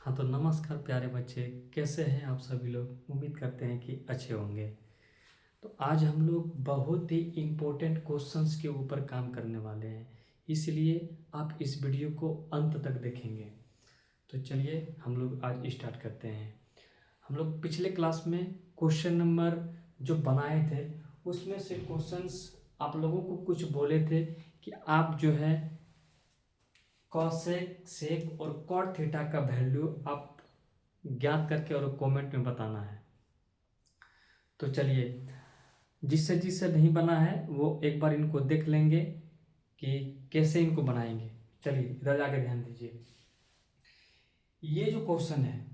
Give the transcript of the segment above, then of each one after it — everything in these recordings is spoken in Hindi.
हाँ तो नमस्कार प्यारे बच्चे, कैसे हैं आप सभी लोग। उम्मीद करते हैं कि अच्छे होंगे। तो आज हम लोग बहुत ही इम्पोर्टेंट क्वेश्चंस के ऊपर काम करने वाले हैं, इसलिए आप इस वीडियो को अंत तक देखेंगे। तो चलिए हम लोग आज स्टार्ट करते हैं। हम लोग पिछले क्लास में क्वेश्चन नंबर जो बनाए थे उसमें से क्वेश्चंस आप लोगों को कुछ बोले थे कि आप जो है कॉसेक सेक और कॉट थीटा का वैल्यू आप ज्ञात करके और कमेंट में बताना है। तो चलिए, जिससे जिससे नहीं बना है वो एक बार इनको देख लेंगे कि कैसे इनको बनाएंगे। चलिए इधर जाके ध्यान दीजिए। ये जो क्वेश्चन है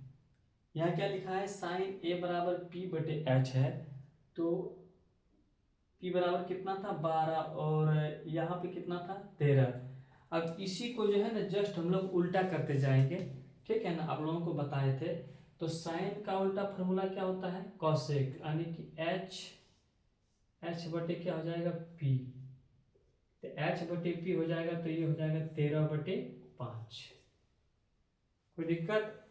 यहाँ क्या लिखा है, साइन ए बराबर पी बटे एच है। तो पी बराबर कितना था 12 और यहाँ पे कितना था 13। अब इसी को जो है ना जस्ट हम लोग उल्टा करते जाएंगे, ठीक है ना। आप लोगों को बताए थे। तो साइन का उल्टा फॉर्मूला क्या होता है, कॉसेक, यानी कि एच बटे क्या हो जाएगा पी। तो एच बटे पी हो जाएगा, तो ये हो जाएगा 13/5। कोई दिक्कत।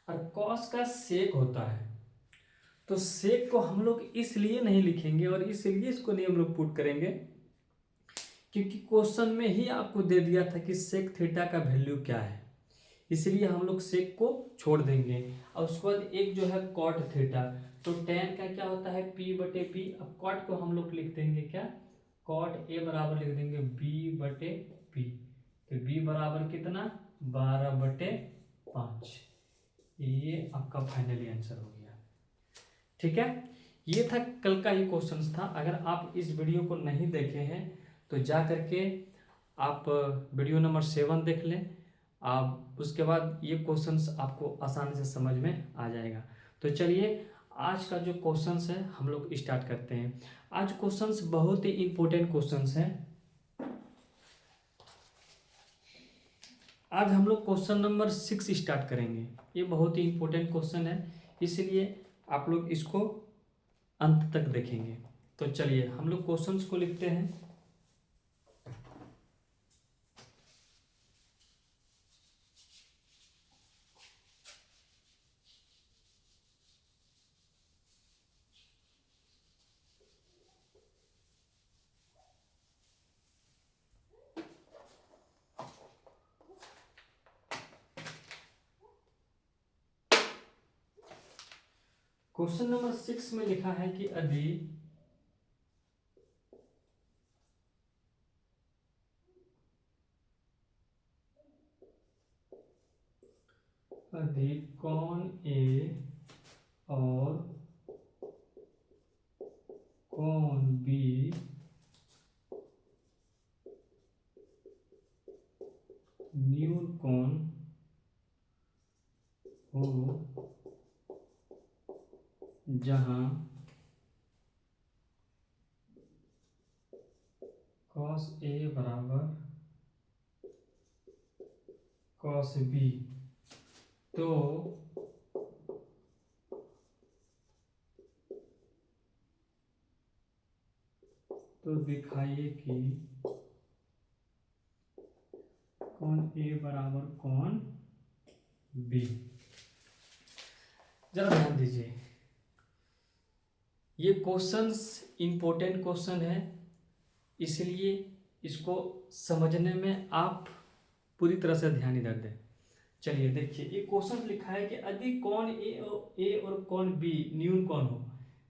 और कॉस का सेक होता है, तो सेक को हम लोग इसलिए नहीं लिखेंगे और इसलिए इसको नहीं हम लोग पुट करेंगे क्योंकि क्वेश्चन में ही आपको दे दिया था कि सेक थीटा का वैल्यू क्या है, इसलिए हम लोग सेक को छोड़ देंगे। और उसके बाद एक जो है कॉट थीटा, तो टेन का क्या होता है पी बटे पी। अब कॉट को हम लोग लिख देंगे क्या, कॉट ए बराबर लिख देंगे बी बटे पी। तो बी बराबर कितना 12/5। ये आपका फाइनली आंसर हो गया, ठीक है। ये था कल का ही क्वेश्चन था। अगर आप इस वीडियो को नहीं देखे हैं तो जा करके आप वीडियो नंबर 7 देख लें। आप उसके बाद ये क्वेश्चंस आपको आसानी से समझ में आ जाएगा। तो चलिए आज का जो क्वेश्चंस है हम लोग स्टार्ट करते हैं। आज क्वेश्चंस बहुत ही इंपॉर्टेंट क्वेश्चंस हैं। आज हम लोग क्वेश्चन नंबर 6 स्टार्ट करेंगे। ये बहुत ही इंपॉर्टेंट क्वेश्चन है, इसलिए आप लोग इसको अंत तक देखेंगे। तो चलिए हम लोग क्वेश्चंस को लिखते हैं। क्वेश्चन नंबर 6 में लिखा है कि यदि कौन ए और कौन बी न्यून कौन हो जहां cos ए बराबर cos बी, तो दिखाइए कि कौन ए बराबर कौन बी। जरा ध्यान दीजिए, ये क्वेश्चंस इंपॉर्टेंट क्वेश्चन है, इसलिए इसको समझने में आप पूरी तरह से ध्यान इधर दें। चलिए देखिए, ये क्वेश्चन लिखा है कि यदि कौन ए और कौन बी न्यून कौन हो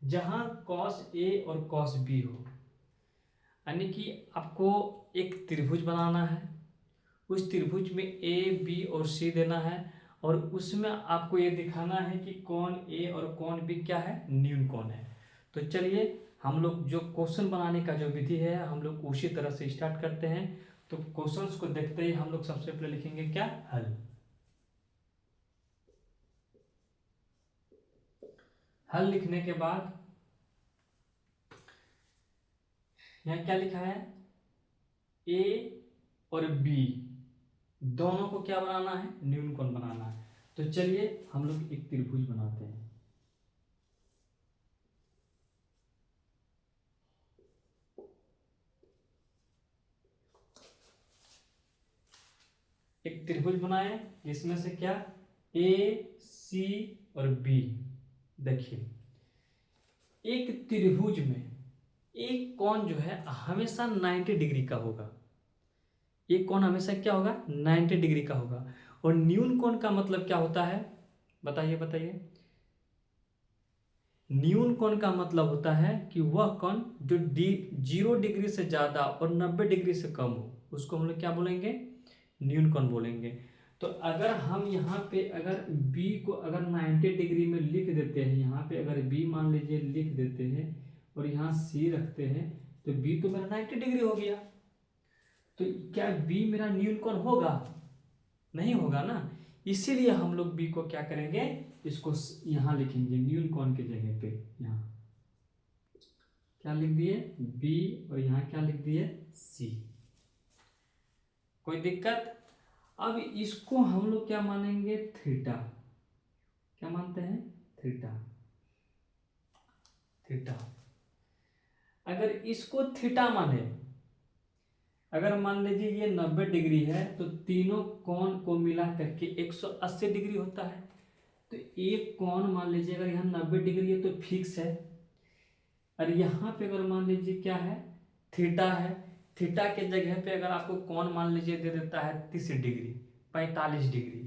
जहां cos ए और cos बी हो, यानी कि आपको एक त्रिभुज बनाना है। उस त्रिभुज में ए बी और सी देना है और उसमें आपको ये दिखाना है कि कौन ए और कौन बी क्या है, न्यून कौन है। तो चलिए हम लोग जो क्वेश्चन बनाने का जो विधि है हम लोग उसी तरह से स्टार्ट करते हैं। तो क्वेश्चंस को देखते ही हम लोग सबसे पहले लिखेंगे क्या, हल। हल लिखने के बाद यहाँ क्या लिखा है, ए और बी दोनों को क्या बनाना है, न्यून कोण बनाना है। तो चलिए हम लोग एक त्रिभुज बनाते हैं। एक त्रिभुज बनाए जिसमें से क्या ए सी और बी। देखिए एक त्रिभुज में एक कोण जो है हमेशा 90 डिग्री का होगा। एक कोण हमेशा क्या होगा 90 डिग्री का होगा। और न्यून कोण का मतलब क्या होता है बताइए बताइए। न्यून कोण का मतलब होता है कि वह कोण जो 0 डिग्री से ज्यादा और 90 डिग्री से कम हो उसको हम लोग क्या बोलेंगे न्यून कोण बोलेंगे। तो अगर हम यहाँ पे अगर b को अगर 90 डिग्री में लिख देते हैं, यहाँ पे अगर b मान लीजिए लिख देते हैं और यहाँ c रखते हैं तो b तो मेरा 90 डिग्री हो गया। तो क्या b मेरा न्यून कोण होगा नहीं होगा ना। इसीलिए हम लोग b को क्या करेंगे इसको यहाँ लिखेंगे न्यून कोण की जगह पे। यहाँ क्या लिख दिए b और यहाँ क्या लिख दिए c। कोई दिक्कत। अब इसको हम लोग क्या मानेंगे थीटा। क्या मानते हैं थीटा। थीटा अगर इसको थीटा माने, अगर मान लीजिए ये 90 डिग्री है तो तीनों कोण को मिला करके 180 डिग्री होता है। तो एक कोण मान लीजिए अगर यहाँ 90 डिग्री है तो फिक्स है। और यहाँ पे अगर मान लीजिए क्या है थीटा है, थीटा के जगह पे अगर आपको कोण मान लीजिए दे देता है 30 डिग्री 45 डिग्री,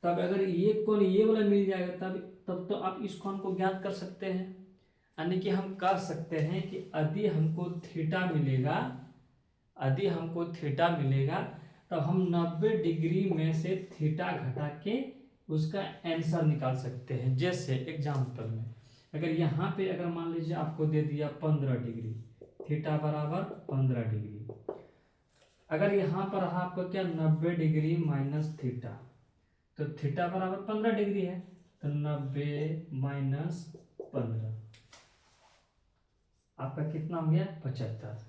तब अगर ये कोण ये वाला मिल जाएगा तब तो आप इस कोण को ज्ञात कर सकते हैं। यानी कि हम कह सकते हैं कि यदि हमको थीटा मिलेगा, यदि हमको थीटा मिलेगा तब हम 90 डिग्री में से थीटा घटा के उसका आंसर निकाल सकते हैं। जैसे एग्जाम्पल में अगर यहाँ पे अगर मान लीजिए आपको दे दिया 15 डिग्री, थीटा बराबर 15 डिग्री। अगर यहाँ पर आपको क्या 90 डिग्री माइनस थीटा, तो थीटा बराबर 15 डिग्री है तो 90 माइनस 15 आपका कितना हो गया 75।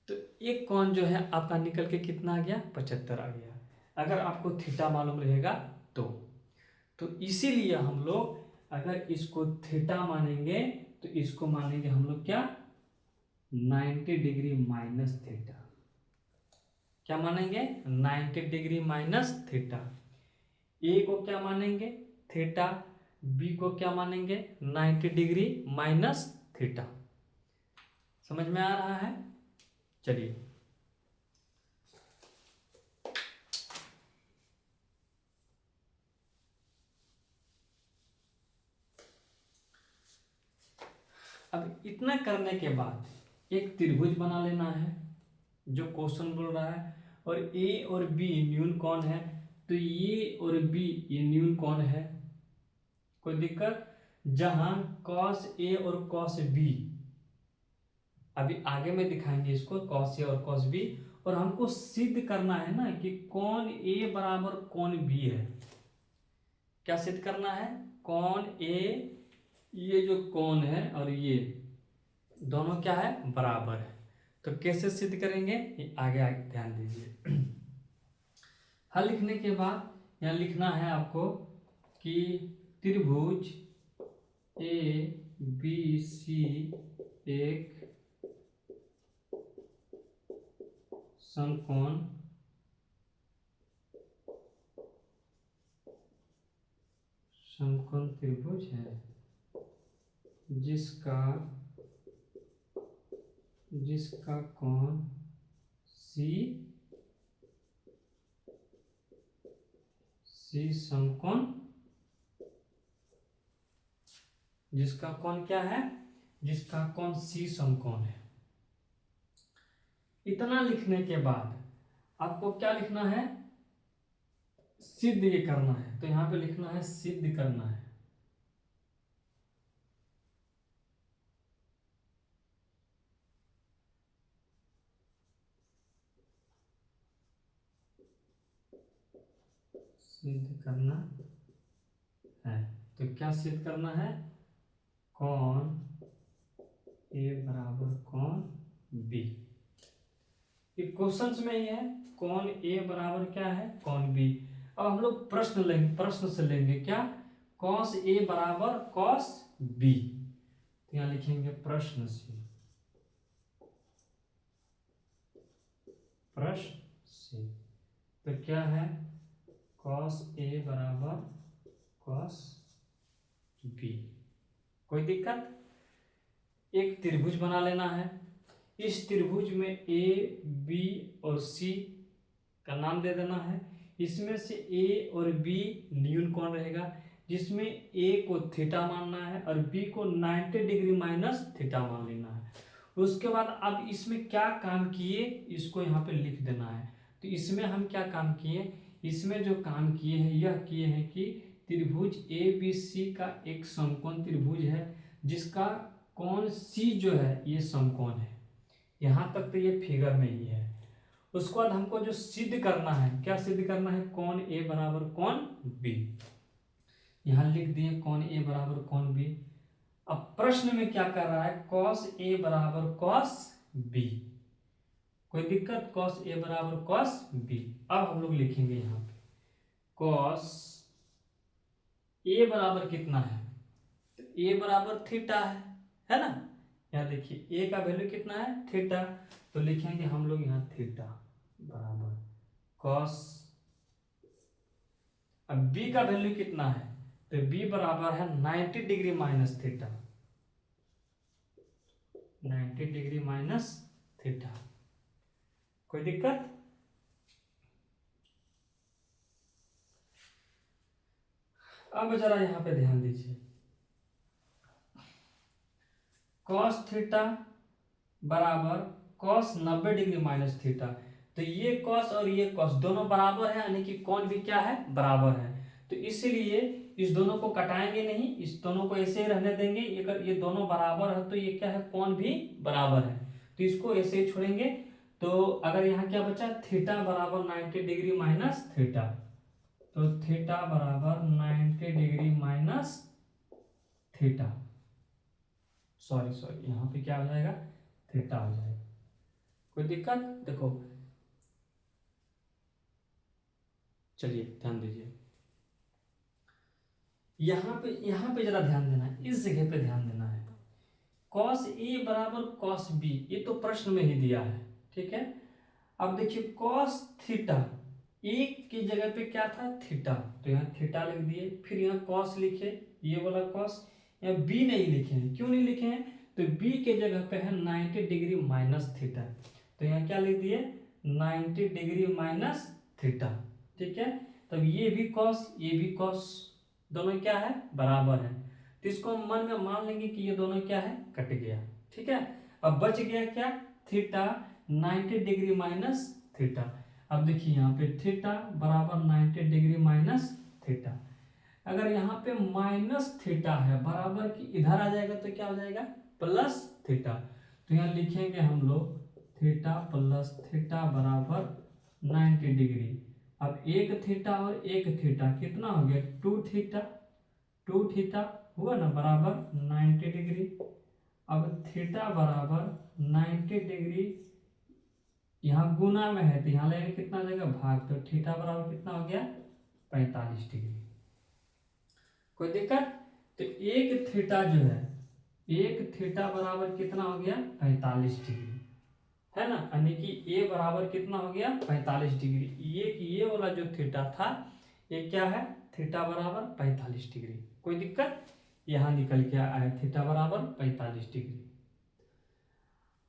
तो एक कोण जो है आपका निकल के कितना आ गया 75 आ गया, अगर आपको थीटा मालूम रहेगा तो इसीलिए हम लोग अगर इसको थीटा मानेंगे तो इसको मानेंगे हम लोग क्या 90 डिग्री माइनस थीटा। क्या मानेंगे 90 डिग्री माइनस थीटा। ए को क्या मानेंगे थीटा, बी को क्या मानेंगे 90 डिग्री माइनस थीटा। समझ में आ रहा है। चलिए अब इतना करने के बाद एक त्रिभुज बना लेना है जो क्वेश्चन बोल रहा है। और ए और बी न्यून कोण है तो ये और बी ये न्यून कोण है। कोई दिक्कत। जहां cos ए और cos बी, अभी आगे में दिखाएंगे इसको cos ए और cos बी। और हमको सिद्ध करना है ना कि कोण ए बराबर कोण बी है। क्या सिद्ध करना है कोण ए, ये जो कोण है और ये दोनों क्या है बराबर है। तो कैसे सिद्ध करेंगे ये आगे आगे ध्यान दीजिए। हल लिखने के बाद यहाँ लिखना है आपको कि त्रिभुज ए बी सी एक समकोण त्रिभुज है जिसका कोण सी समकोण, जिसका कोण क्या है जिसका कोण सी समकोण है। इतना लिखने के बाद आपको क्या लिखना है सिद्ध ये करना है। तो यहां पे लिखना है सिद्ध करना है। सिद्ध करना है तो क्या सिद्ध करना है कोण ए बराबर कोण बी। ये क्वेश्चंस में ही है कोण ए बराबर क्या है कोण बी। अब हम लोग प्रश्न लेंगे, प्रश्न से लेंगे क्या cos ए बराबर cos बी। तो यहां लिखेंगे प्रश्न से, प्रश्न से तो क्या है, कॉस ए बराबर कॉस बी। कोई दिक्कत? एक त्रिभुज बना लेना है। इस त्रिभुज में ए बी और सी का नाम दे देना है। इसमें से ए और बी न्यून कोण रहेगा, जिसमें ए को थीटा मानना है और बी को 90 डिग्री माइनस थीटा मान लेना है। उसके बाद अब इसमें क्या काम किए, इसको यहाँ पे लिख देना है। तो इसमें हम क्या काम किए, इसमें जो काम किए हैं यह किए हैं कि त्रिभुज ए बी सी का एक समकोण त्रिभुज है, जिसका कोण सी जो है ये समकोण है। यहाँ तक तो ये फिगर में ही है। उसके बाद हमको जो सिद्ध करना है, क्या सिद्ध करना है, कोण ए बराबर कोण बी। यहाँ लिख दिए कोण ए बराबर कोण बी। अब प्रश्न में क्या कर रहा है, कॉस ए बराबर कॉस बी। कोई दिक्कत? कॉस ए बराबर कॉस बी। अब हम लोग लिखेंगे यहाँ पे कॉस ए बराबर कितना है, तो ए बराबर थीटा है ना। यहाँ देखिए ए का वैल्यू कितना है, थीटा। तो लिखेंगे हम लोग यहाँ थीटा बराबर कॉस। अब बी का वैल्यू कितना है, तो बी बराबर है 90 degree minus theta. 90 degree minus theta. कोई दिक्कत? अब जरा यहां पे ध्यान दीजिए, कॉस थीटा बराबर कॉस 90 डिग्री माइनस थीटा। तो ये कॉस और ये कॉस दोनों बराबर है, यानी कि कोण भी क्या है, बराबर है। तो इसलिए इस दोनों को कटाएंगे नहीं, इस दोनों को ऐसे ही रहने देंगे। ये दोनों बराबर है तो ये क्या है, कोण भी बराबर है, तो इसको ऐसे ही छोड़ेंगे। तो अगर यहाँ क्या बचा, थीटा बराबर 90 डिग्री माइनस थीटा। तो थीटा बराबर 90 डिग्री माइनस थीटा। सॉरी यहाँ पे क्या हो जाएगा, थीटा हो जाएगा। कोई दिक्कत? देखो चलिए ध्यान दीजिए, यहाँ पे जरा ध्यान देना है, इस जगह पे ध्यान देना है। कॉस ए बराबर कॉस बी, ये तो प्रश्न में ही दिया है, ठीक है। अब देखिए कॉस थीटा, एक की जगह पे क्या था, थीटा, तो यहाँ थीटा लिख दिए। फिर यहाँ कॉस लिखे, ये वाला कॉस। यहाँ बी नहीं लिखे हैं, क्यों नहीं लिखे हैं, तो बी के जगह पे है 90 डिग्री माइनस थीटा, तो यहाँ क्या लिख दिए, 90 डिग्री माइनस थीटा, ठीक है। तब ये भी कॉस, ये भी कॉस, दोनों क्या है, बराबर है। तो इसको हम मन में मान लेंगे कि ये दोनों क्या है, कट गया, ठीक है। अब बच गया क्या, थीटा 90 डिग्री माइनस थीटा। अब देखिए यहाँ पे थीटा बराबर 90 डिग्री माइनस थीटा। अगर यहाँ पे माइनस थीटा है बराबर की इधर आ जाएगा तो क्या हो जाएगा, प्लस थीटा। तो यहाँ लिखेंगे हम लोग थीटा प्लस थीटा बराबर 90 डिग्री। अब एक थीटा और एक थीटा कितना हो गया, 2 थीटा। 2 थीटा हुआ ना, बराबर 90 डिग्री। अब थीटा बराबर 90 डिग्री, यहाँ गुना में है तो यहाँ लगेगा कितना आ जाएगा, भाग। तो थीटा बराबर कितना हो गया, 45 डिग्री। कोई दिक्कत? तो एक थीटा जो है, एक थीटा बराबर कितना हो गया, 45 डिग्री, है ना। यानी कि ए बराबर कितना हो गया, 45 डिग्री। ये वाला जो थीटा था ये क्या है, थीटा बराबर 45 डिग्री। कोई दिक्कत? यहाँ निकल के आया थीटा बराबर 45 डिग्री।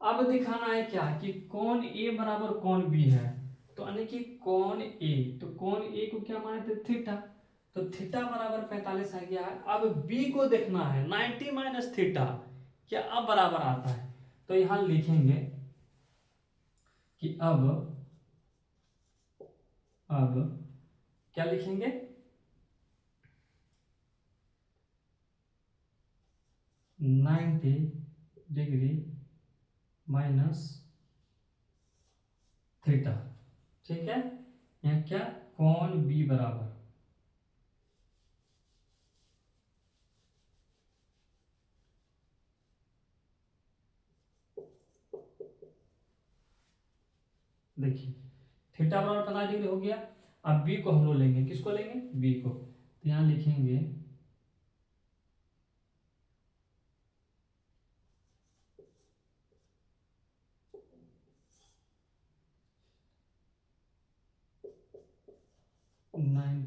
अब दिखाना है क्या, कि कोण ए बराबर कोण बी है, तो यानी कि कोण ए, तो कोण ए को क्या माने थे, थीटा। तो थीटा बराबर 45 आ गया है। अब बी को देखना है, 90 माइनस थीटा क्या अब बराबर आता है। तो यहां लिखेंगे कि अब क्या लिखेंगे, नाइन्टी डिग्री माइनस थीटा, ठीक है। यहाँ क्या, कोण बी बराबर, देखिए थीटा बराबर 45 डिग्री हो गया। अब बी को हम लोग लेंगे, किसको लेंगे, बी को। तो यहाँ लिखेंगे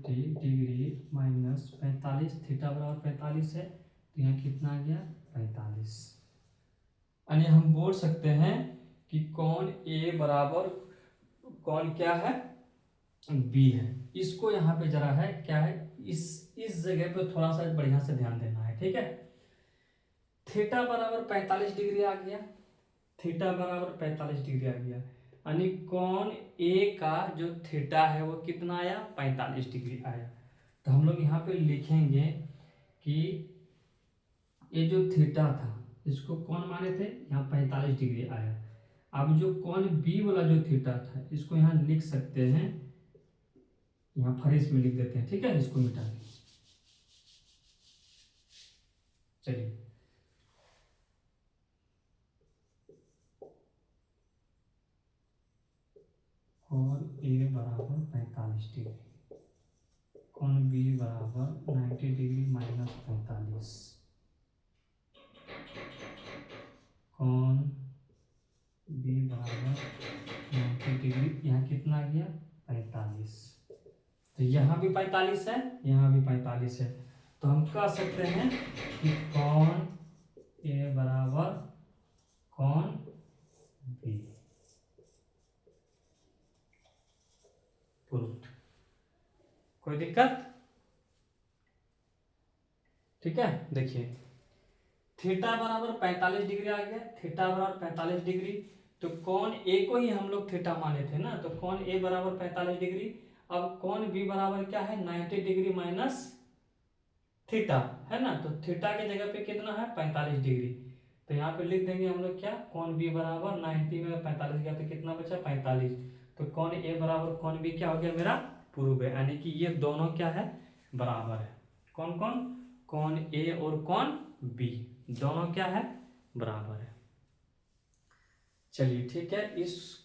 डिग्री माइनस 45, थीटा बराबर 45 है, तो यहाँ कितना आ गया 45। यानी हम बोल सकते हैं कि कौन ए बराबर कौन क्या है बी है। इसको यहाँ पे जरा है क्या है, इस जगह पे थोड़ा सा बढ़िया से ध्यान देना है, ठीक है। थीटा बराबर 45 डिग्री आ गया, थीटा बराबर 45 डिग्री आ गया, यानी कौन ए का जो थीटा है वो कितना आया 45 डिग्री आया। तो हम लोग यहाँ पे लिखेंगे कि ये जो थीटा था इसको कौन माने थे, यहाँ 45 डिग्री आया। अब जो कौन बी वाला जो थीटा था इसको यहाँ लिख सकते हैं, यहाँ फरिस में लिख देते हैं, ठीक है, इसको मिटा के। चलिए कौन ए बराबर 45 डिग्री, कौन बी बराबर 90 डिग्री माइनस 45, कौन बी बराबर 90 डिग्री, यहाँ कितना आ गया 45। तो यहाँ भी 45 है, यहाँ भी 45 है, तो हम कह सकते हैं कि कौन ए बराबर कौन बी प्रूव्ड। कोई दिक्कत, ठीक है। देखिए थीटा बराबर 45 डिग्री आ गया, थीटा बराबर 45 डिग्री, तो कौन ए को ही हम लोग थीटा माने थे ना, तो कौन ए बराबर 45 डिग्री। अब कौन बी बराबर क्या है 90 डिग्री माइनस थीटा, है ना, तो थीटा के जगह पे कितना है 45 डिग्री, तो यहाँ पे लिख देंगे हम लोग क्या, कौन बी बराबर 90 में 45 गया तो कितना बचा 45, तो कौन ए बराबर कौन बी क्या हो गया मेरा प्रूव है, यानी कि ये दोनों क्या है बराबर है। कौन कौन, कौन ए और कौन बी दोनों क्या है बराबर है। चलिए ठीक है,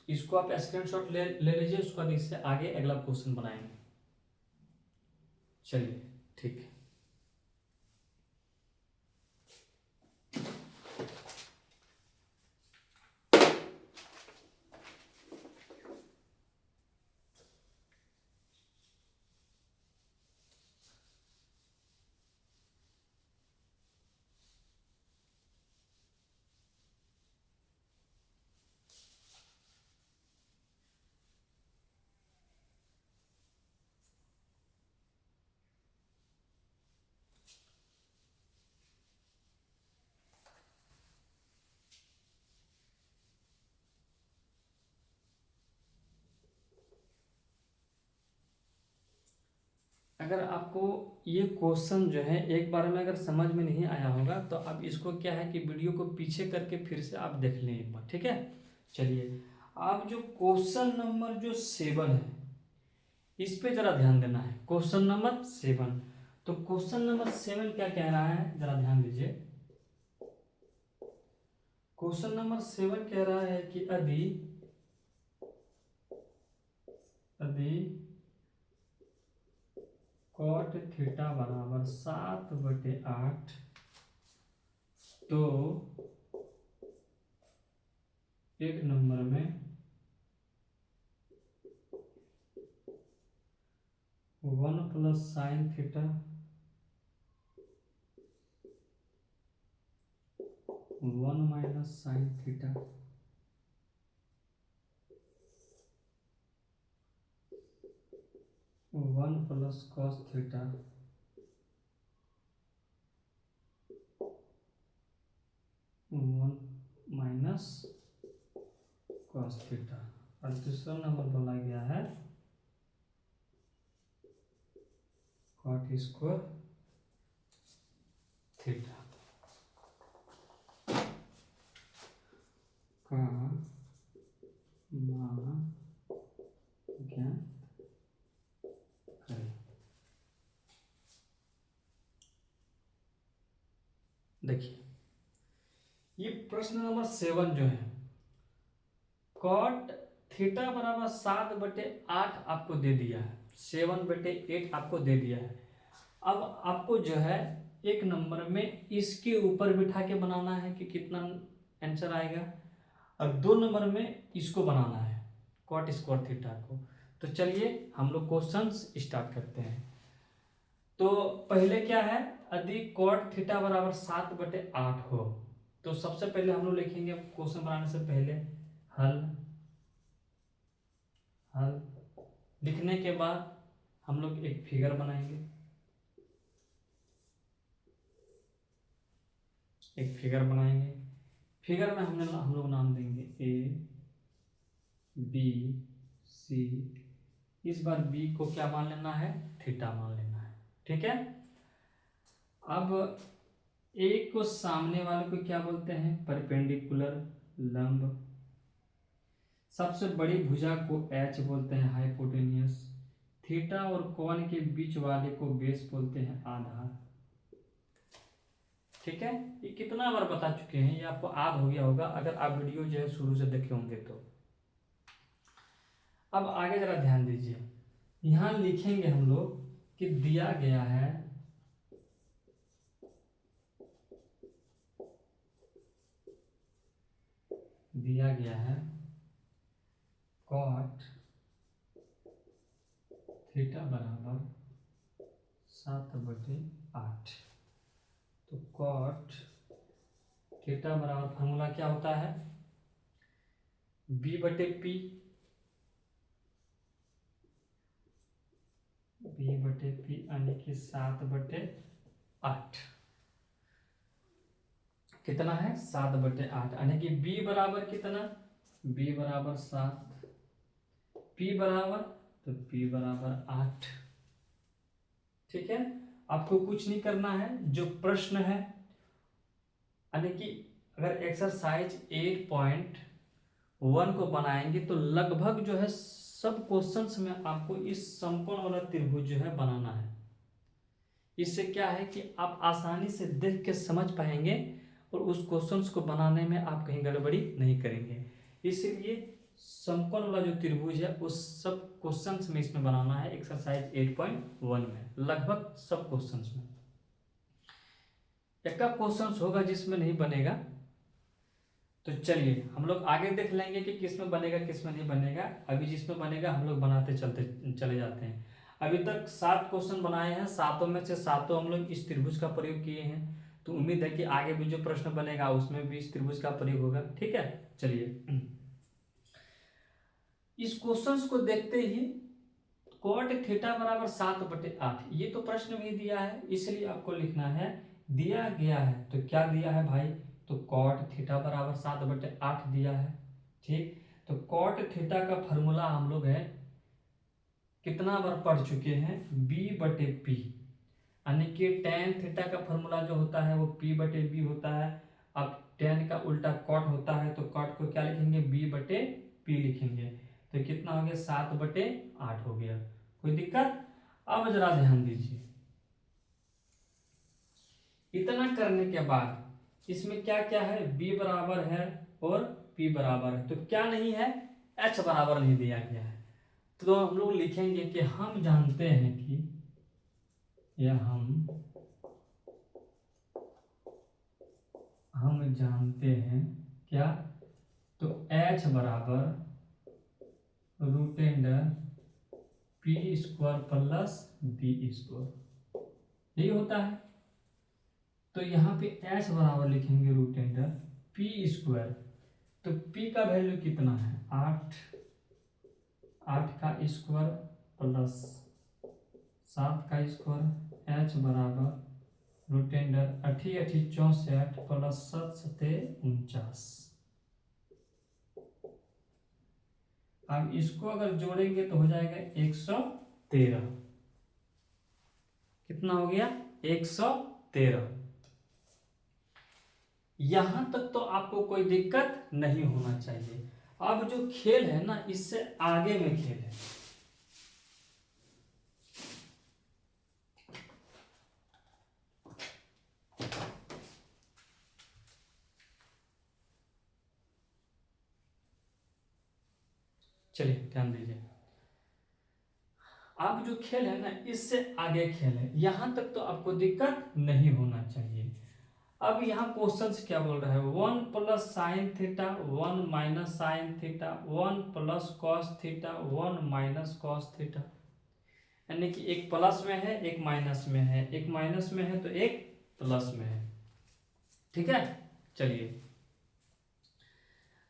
इसको आप स्क्रीनशॉट ले लीजिए, उसके बाद इससे आगे अगला क्वेश्चन बनाएंगे। चलिए ठीक है। अगर आपको ये क्वेश्चन जो है एक बार में अगर समझ में नहीं आया होगा तो आप इसको क्या है कि वीडियो को पीछे करके फिर से आप देख लें एक बार, ठीक है। चलिए आप जो क्वेश्चन नंबर जो 7 है इस पे जरा ध्यान देना है, क्वेश्चन नंबर 7। तो क्वेश्चन नंबर 7 क्या कह रहा है जरा ध्यान दीजिए। क्वेश्चन नंबर 7 कह रहा है कि यदि कॉट थीटा बराबर 7/8 तो एक नंबर में 1 plus sine theta 1 minus sine theta 1 plus cos theta 1 minus cos theta, और दूसरा नंबर बोला गया है कॉट स्क्वायर थीटा का मान ज्ञात करें। देखिए ये प्रश्न नंबर 7 जो है, कॉट थीटा बराबर 7/8 आपको दे दिया है, 7/8 आपको दे दिया है। अब आपको जो है एक नंबर में इसके ऊपर बिठा के बनाना है कि कितना आंसर आएगा, और 2 नंबर में इसको बनाना है कॉट स्क्वायर थीटा को। तो चलिए हम लोग क्वेश्चंस स्टार्ट करते हैं। तो पहले क्या है, यदि cot थीटा बराबर 7/8 हो तो सबसे पहले हम लोग लिखेंगे क्वेश्चन बनाने से पहले हल। हल लिखने के बाद हम लोग एक फिगर बनाएंगे। एक फिगर बनाएंगे, फिगर में हम लोग नाम देंगे ए बी सी। इस बार बी को क्या मान लेना है, थीटा मान लेना है, ठीक है। अब ए को सामने वाले को क्या बोलते हैं, परपेंडिकुलर, लंब। सबसे बड़ी भुजा को एच बोलते हैं, हाइपोटेनियस। थीटा और कोण के बीच वाले को बेस बोलते हैं, आधार। ठीक है, ये कितना बार बता चुके हैं, ये आपको याद हो गया होगा अगर आप वीडियो जो है शुरू से देखे होंगे तो। अब आगे जरा ध्यान दीजिए, यहां लिखेंगे हम लोग कि दिया गया है cot थीटा बराबर 7/8। तो cot थीटा बराबर फॉर्मूला क्या होता है, b/p, यानी कि 7/8। कितना है, 7/8, यानी कि b बराबर कितना, b बराबर 7, p बराबर, तो p बराबर 8। ठीक है, आपको कुछ नहीं करना है, जो प्रश्न है, यानी कि अगर एक्सरसाइज 8.1 को बनाएंगे तो लगभग जो है सब क्वेश्चंस में आपको इस समकोण वाला त्रिभुज जो है बनाना है। इससे क्या है कि आप आसानी से देख के समझ पाएंगे और उस क्वेश्चंस को बनाने में आप कहीं गड़बड़ी नहीं करेंगे। इसलिए समकोण वाला जो त्रिभुज है उस सब क्वेश्चंस में इसमें बनाना है, एक्सरसाइज 8.1 में, लगभग सब क्वेश्चंस में। एक क्वेश्चंस होगा जिसमें नहीं बनेगा, तो चलिए हम लोग आगे देख लेंगे कि किसमें बनेगा किसमें नहीं बनेगा। अभी जिसमें बनेगा हम लोग बनाते चलते चले जाते हैं। अभी तक 7 क्वेश्चन बनाए हैं, 7 में से 7 हम लोग इस त्रिभुज का प्रयोग किए हैं, तो उम्मीद है कि आगे भी जो प्रश्न बनेगा उसमें भी इस त्रिभुज का प्रयोग होगा। ठीक है, चलिए इस क्वेश्चंस को देखते ही cot थीटा बराबर 7/8, ये तो प्रश्न में दिया है, इसलिए आपको लिखना है दिया गया है। तो क्या दिया है भाई, तो cot थीटा बराबर 7/8 दिया है। ठीक, तो cot थीटा का फॉर्मूला हम लोग है कितना बार पढ़ चुके हैं, b/p, यानी कि tan थीटा का फॉर्मूला जो होता है वो p/b होता है। अब tan का उल्टा cot होता है, तो cot को क्या लिखेंगे, b/p लिखेंगे। तो कितना हो गया, 7/8 हो गया। कोई दिक्कत। अब जरा ध्यान दीजिए, इतना करने के बाद इसमें क्या क्या है, b बराबर है और p बराबर है, तो क्या नहीं है, h बराबर नहीं दिया गया है। तो हम लोग लिखेंगे कि हम जानते हैं कि, या हम जानते हैं क्या, तो h बराबर √p² प्लस b², यही होता है। तो यहाँ पे h बराबर लिखेंगे √p²। तो p का वैल्यू कितना है, 8 का स्क्वायर प्लस 7 का स्क्वायर, h बराबर √8 64 प्लस 7 49। अब इसको अगर जोड़ेंगे तो हो जाएगा 113। कितना हो गया, 113। यहां तक तो आपको कोई दिक्कत नहीं होना चाहिए। अब जो खेल है ना, इससे आगे में खेल है। चलिए ध्यान दीजिए, अब जो खेल है ना, इससे आगे खेल है, यहां तक तो आपको दिक्कत नहीं होना चाहिए। अब यहाँ क्वेश्चन क्या बोल रहा है, 1 plus sine theta 1 minus sine theta 1 plus cos theta 1 minus cos theta, यानी कि एक प्लस में है एक माइनस में है, एक माइनस में है तो एक प्लस में है। ठीक है, चलिए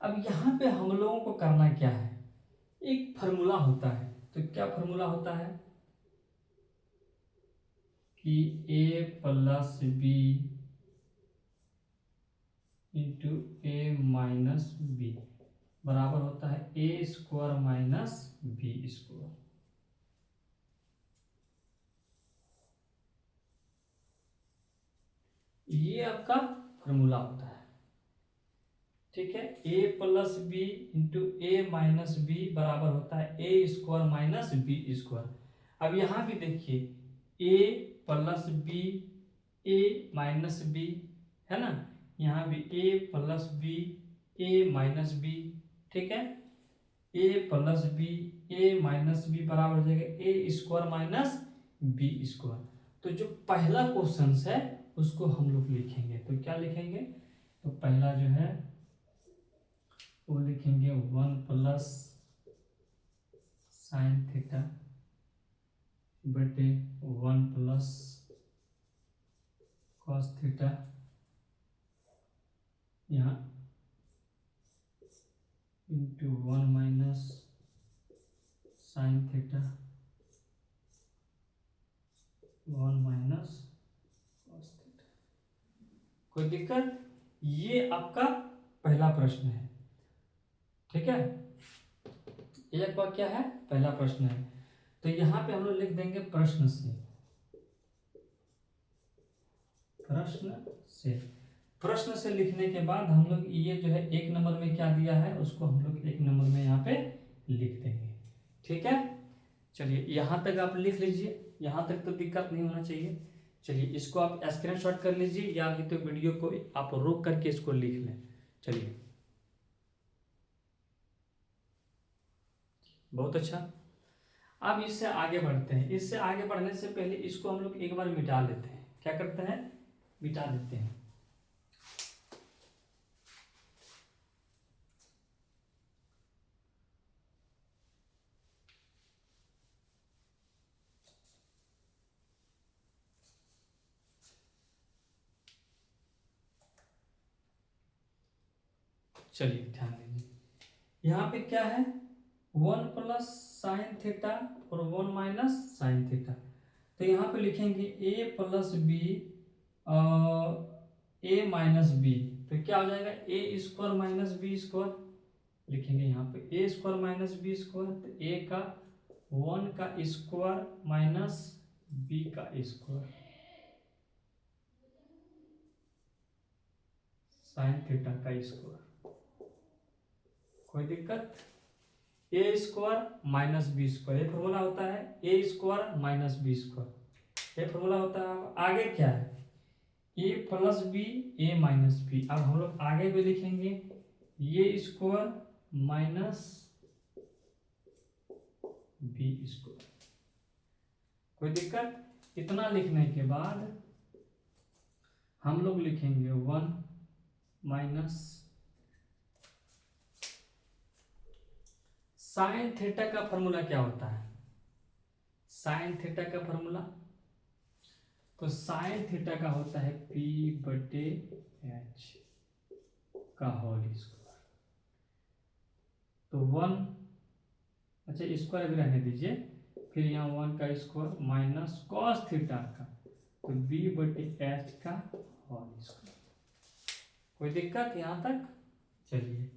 अब यहाँ पे हम लोगों को करना क्या है, एक फॉर्मूला होता है। तो क्या फॉर्मूला होता है कि a plus B into A minus B बराबर होता है A square minus B square. ये आपका फॉर्मूला होता है। ठीक है, a plus B into A minus B बराबर होता है A square minus B square. अब यहाँ भी देखिए a plus B A minus B है ना, यहाँ भी a plus B A minus B. ठीक है, a plus B A minus B बराबर हो जाएगा A square minus B square. तो जो पहला क्वेश्चन है उसको हम लोग लिखेंगे, तो क्या लिखेंगे, तो पहला जो है वो लिखेंगे 1 प्लस साइन थीटा बटे 1 प्लस कॉस थीटा, यहाँ into 1 minus sine theta 1 minus cos theta. कोई दिक्कत, ये आपका पहला प्रश्न है। ठीक है, ये आपका क्या है, पहला प्रश्न है। तो यहाँ पे हम लोग लिख देंगे प्रश्न से, प्रश्न से। प्रश्न से लिखने के बाद हम लोग ये जो है एक नंबर में क्या दिया है उसको हम लोग एक नंबर में यहाँ पे लिख देंगे। ठीक है, चलिए यहाँ तक आप लिख लीजिए, यहाँ तक तो दिक्कत नहीं होना चाहिए। चलिए इसको आप स्क्रीनशॉट कर लीजिए या नहीं तो वीडियो को आप रोक करके इसको लिख लें। चलिए बहुत अच्छा, अब इससे आगे बढ़ते हैं। इससे आगे बढ़ने से पहले इसको हम लोग एक बार मिटा लेते हैं। क्या करते हैं, मिटा देते हैं। चलिए ध्यान दीजिए, यहाँ पे क्या है 1 प्लस साइन थीटा और 1 माइनस साइन थीटा। तो यहाँ पे लिखेंगे a plus B A minus B, तो क्या हो जाएगा A square minus B square. लिखेंगे यहाँ पे A square minus B square, तो ए का 1 का स्क्वायर माइनस बी का स्क्वायर साइन थीटा का स्क्वायर। कोई दिक्कत, A square minus B square, ये फॉर्मूला होता है A square minus B square, ये फॉर्मूला होता है। आगे क्या है A plus B A minus B. अब हम लोग आगे भी लिखेंगे ए स्क्वायर माइनस बी स्क्वायर। कोई दिक्कत, इतना लिखने के बाद हम लोग लिखेंगे 1 माइनस साइन थीटा का फॉर्मूला क्या होता है, साइन थीटा का फॉर्मूला, तो साइन थीटा का होता है P बटे H का होल स्क्वायर। तो 1, अच्छा स्क्वायर भी रहने दीजिए, फिर यहाँ 1 का स्क्वायर माइनस कॉस थीटा का, तो B बटे H का होल स्क्वायर। कोई दिक्कत यहाँ तक, चलिए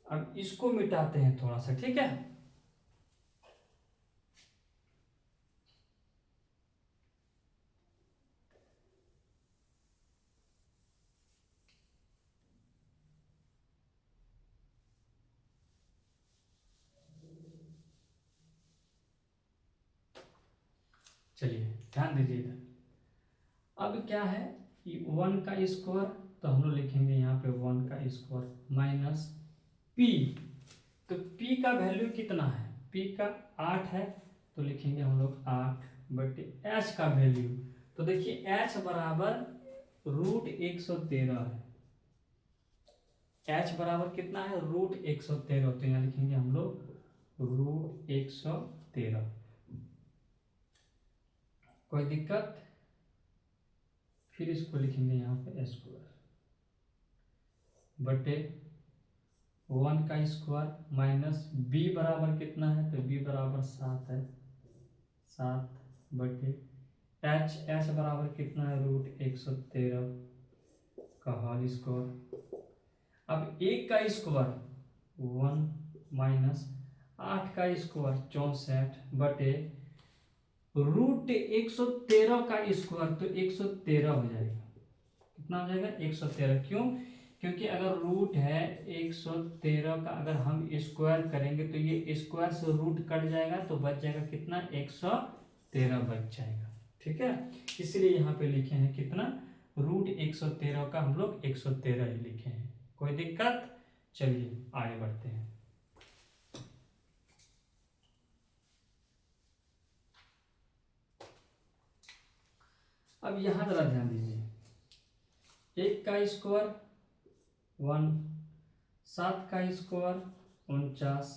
अब इसको मिटाते हैं थोड़ा सा। ठीक है, चलिए ध्यान दीजिए इधर। अब क्या है कि 1 का स्क्वायर, तो हम लोग लिखेंगे यहाँ पे 1 का स्क्वायर माइनस P, तो P का वैल्यू कितना है, P का 8 है, तो लिखेंगे हम लोग 8 बटे H का वैल्यू, तो देखिए h बराबर √113 है। h बराबर कितना है? √113। तो यहाँ लिखेंगे हम लोग √113। कोई दिक्कत? फिर इसको लिखेंगे यहाँ पे स्क्वायर बटे 1 का स्क्वायर माइनस b बराबर कितना है? तो b बराबर 7 है। 7 बटे h बराबर कितना है? √113 का होल स्क्वायर। अब 1 का स्क्वायर 1 माइनस 8 का स्क्वायर 64 बटे √113 का स्क्वायर, तो 113 हो जाएगा। कितना हो जाएगा? 113। क्यों? क्योंकि अगर रूट है 113 का, अगर हम स्क्वायर करेंगे तो ये स्क्वायर से रूट कट जाएगा, तो बच जाएगा कितना? 113 बच जाएगा। ठीक है, इसलिए यहाँ पे लिखे हैं कितना? √113 का हम लोग 113 ही लिखे हैं। कोई दिक्कत? चलिए आगे बढ़ते हैं। अब यहाँ जरा ध्यान दीजिए, 1 का स्क्वायर 1, 7 का स्क्वायर 49,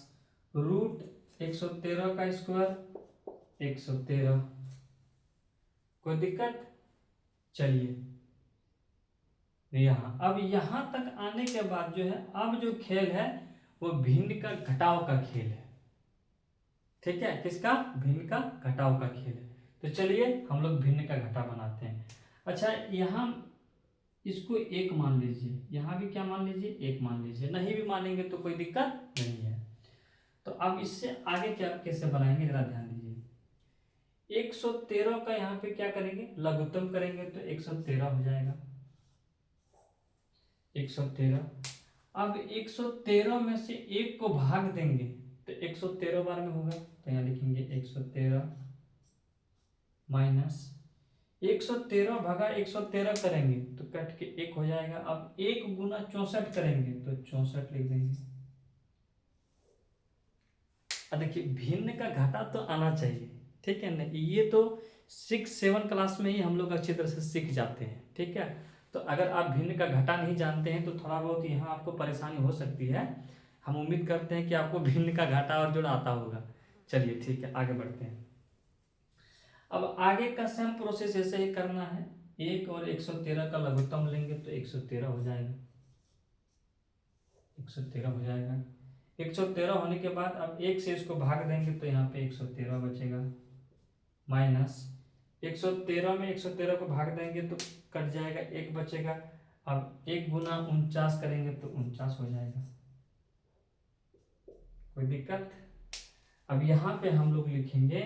√113 का स्क्वायर 113। कोई दिक्कत? चलिए यहाँ, अब यहाँ तक आने के बाद जो है, अब जो खेल है वो भिन्न का घटाव का खेल है। ठीक है, किसका? भिन्न का घटाव का खेल है। तो चलिए हम लोग भिन्न का घटा बनाते हैं। अच्छा, यहाँ इसको 1 मान लीजिए, यहाँ भी क्या मान लीजिए? 1 मान लीजिए। नहीं भी मानेंगे तो कोई दिक्कत नहीं है। तो अब इससे आगे क्या कैसे बनाएंगे, जरा ध्यान दीजिए। 113 का यहाँ पे क्या करेंगे? लघुत्तम करेंगे, तो 113 हो जाएगा। 113। अब 113 में से 1 को भाग देंगे तो 113 बार में होगा, तो यहाँ लिखेंगे 113 माइनस 113 भागा 113 करेंगे तो कट के 1 हो जाएगा। अब 1 गुना 64 करेंगे तो 64 लिख देंगे। अब देखिए भिन्न का घटा तो आना चाहिए, ठीक है ना? ये तो 6-7 क्लास में ही हम लोग अच्छी तरह से सीख जाते हैं। ठीक है, तो अगर आप भिन्न का घटा नहीं जानते हैं तो थोड़ा बहुत यहाँ आपको परेशानी हो सकती है। हम उम्मीद करते हैं कि आपको भिन्न का घटा और जोड़ आता होगा। चलिए ठीक है, आगे बढ़ते हैं। अब आगे का सेम प्रोसेस ऐसे ही करना है। 1 और 113 का लघुत्तम लेंगे तो 113 हो जाएगा। 113 हो जाएगा। 113 होने के बाद अब 1 से इसको भाग देंगे तो यहाँ पे 113 बचेगा, माइनस 113 में 113 को भाग देंगे तो कट जाएगा, 1 बचेगा। अब 1 गुना 49 करेंगे तो 49 हो जाएगा। कोई दिक्कत? अब यहाँ पे हम लोग लिखेंगे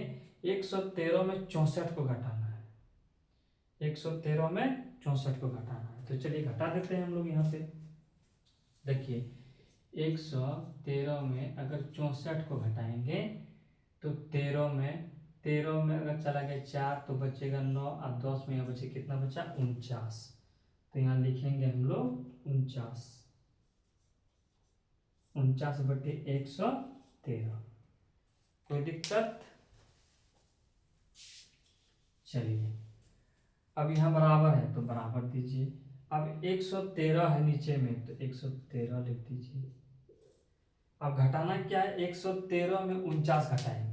113 में 64 को घटाना है। 113 में 64 को घटाना है, तो चलिए घटा देते हैं हम लोग यहाँ पे। देखिए 113 में अगर 64 को घटाएंगे तो 13 में अगर चला गया 4 तो बचेगा 9, और 10 में यहाँ बचे कितना बचा? 49। तो यहाँ लिखेंगे हम लोग 49 बटे 113। कोई दिक्कत? चलिए अब यहाँ बराबर है तो बराबर दीजिए। अब 113 है नीचे में तो 113 लिख दीजिए। अब घटाना क्या है? 113 में 49 घटाएंगे।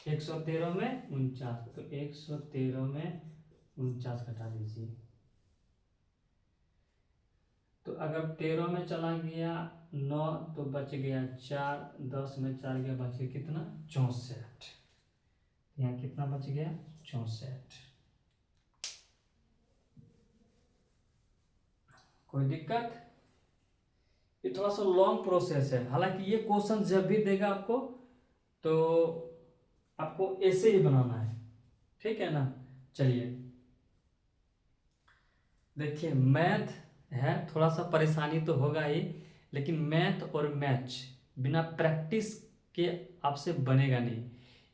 113 में 49, तो 113 में 49 घटा दीजिए। तो अगर 13 में चला गया 9 तो बच गया 4, 10 में 4 गया, बच गया कितना? 64। यहाँ कितना बच गया? 64। कोई दिक्कत? ये थोड़ा सा लॉन्ग प्रोसेस है, हालांकि ये क्वेश्चन जब भी देगा आपको तो आपको ऐसे ही बनाना है। ठीक है ना? चलिए देखिए, मैथ है, थोड़ा सा परेशानी तो होगा ही, लेकिन मैथ और मैच बिना प्रैक्टिस के आपसे बनेगा नहीं।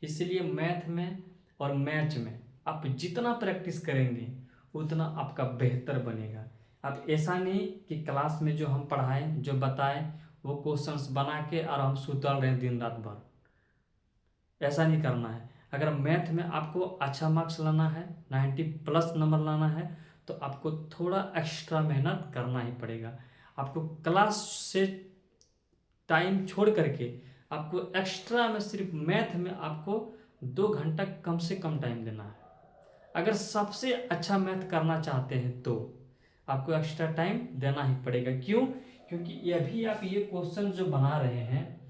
इसलिए मैथ में और मैच में आप जितना प्रैक्टिस करेंगे उतना आपका बेहतर बनेगा। अब ऐसा नहीं कि क्लास में जो हम पढ़ाएं, जो बताएं, वो क्वेश्चंस बना के और हम सुतल रहे दिन रात भर, ऐसा नहीं करना है। अगर मैथ में आपको अच्छा मार्क्स लाना है, 90+ नंबर लाना है, तो आपको थोड़ा एक्स्ट्रा मेहनत करना ही पड़ेगा। आपको क्लास से टाइम छोड़ करके आपको एक्स्ट्रा में सिर्फ मैथ में आपको 2 घंटा कम से कम टाइम देना है। अगर सबसे अच्छा मैथ करना चाहते हैं तो आपको एक्स्ट्रा टाइम देना ही पड़ेगा। क्यों? क्योंकि अभी आप ये क्वेश्चन जो बना रहे हैं,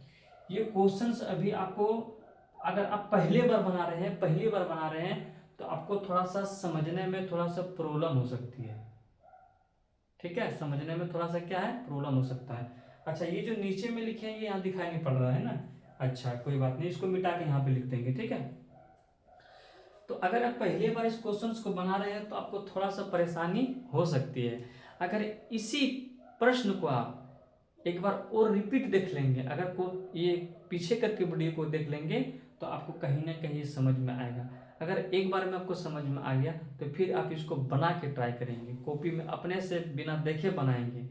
ये क्वेश्चंस अभी आपको, अगर आप पहली बार बना रहे हैं तो आपको थोड़ा सा समझने में थोड़ा सा प्रॉब्लम हो सकती है। ठीक है, समझने में थोड़ा सा क्या है, प्रॉब्लम हो सकता है। अच्छा, ये जो नीचे में लिखे हैं ये यहाँ दिखाई नहीं पड़ रहा है ना। अच्छा, कोई बात नहीं, इसको मिटा के यहाँ पे लिख देंगे। ठीक है, तो अगर आप पहली बार इस क्वेश्चंस को बना रहे हैं तो आपको थोड़ा सा परेशानी हो सकती है। अगर इसी प्रश्न को आप एक बार और रिपीट देख लेंगे, अगर को ये पीछे करके वीडियो को देख लेंगे तो आपको कहीं ना कहीं समझ में आएगा। अगर एक बार में आपको समझ में आ गया तो फिर आप इसको बना के ट्राई करेंगे, कॉपी में अपने से बिना देखे बनाएंगे,